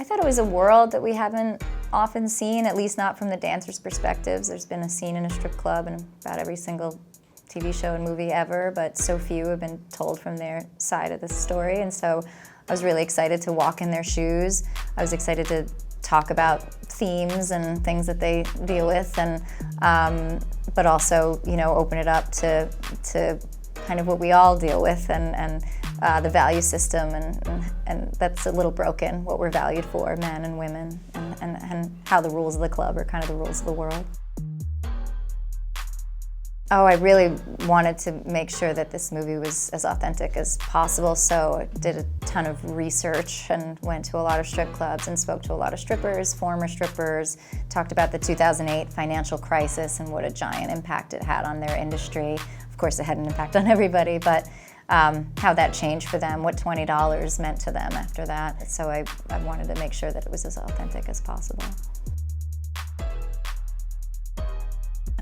thought it was a world that we haven't often seen, at least not from the dancers' perspectives. There's been a scene in a strip club in about every single TV show and movie ever, but so few have been told from their side of the story. And so I was really excited to walk in their shoes. I was excited to talk about themes and things that they deal with, and but also, you know, open it up to kind of what we all deal with, and the value system, and that's a little broken, what we're valued for, men and women, and how the rules of the club are kind of the rules of the world. Oh, I really wanted to make sure that this movie was as authentic as possible, so I did a ton of research and went to a lot of strip clubs and spoke to a lot of strippers, former strippers, talked about the 2008 financial crisis and what a giant impact it had on their industry. Of course, it had an impact on everybody, but how that changed for them, what $20 meant to them after that. So I wanted to make sure that it was as authentic as possible.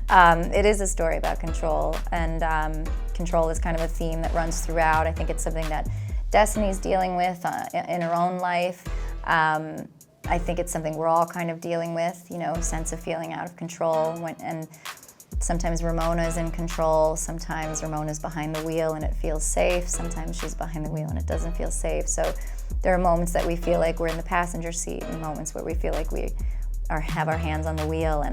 It is a story about control, and control is kind of a theme that runs throughout. I think it's something that Destiny's dealing with in her own life. I think it's something we're all kind of dealing with, you know, a sense of feeling out of control. And sometimes Ramona's in control, sometimes Ramona's behind the wheel and it feels safe, sometimes she's behind the wheel and it doesn't feel safe. So there are moments that we feel like we're in the passenger seat, and moments where we feel like we have our hands on the wheel.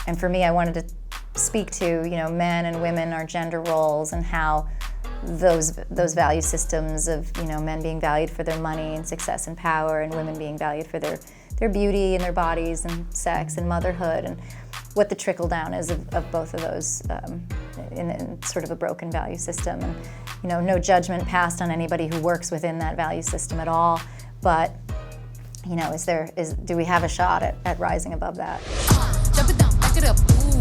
And for me, I wanted to speak to, you know, men and women, our gender roles, and how those value systems of, you know, men being valued for their money and success and power, and women being valued for their beauty and their bodies and sex and motherhood, and what the trickle down is of both of those in sort of a broken value system. And, you know, no judgment passed on anybody who works within that value system at all, but, you know, do we have a shot at rising above that? Jump it down, back it up, ooh.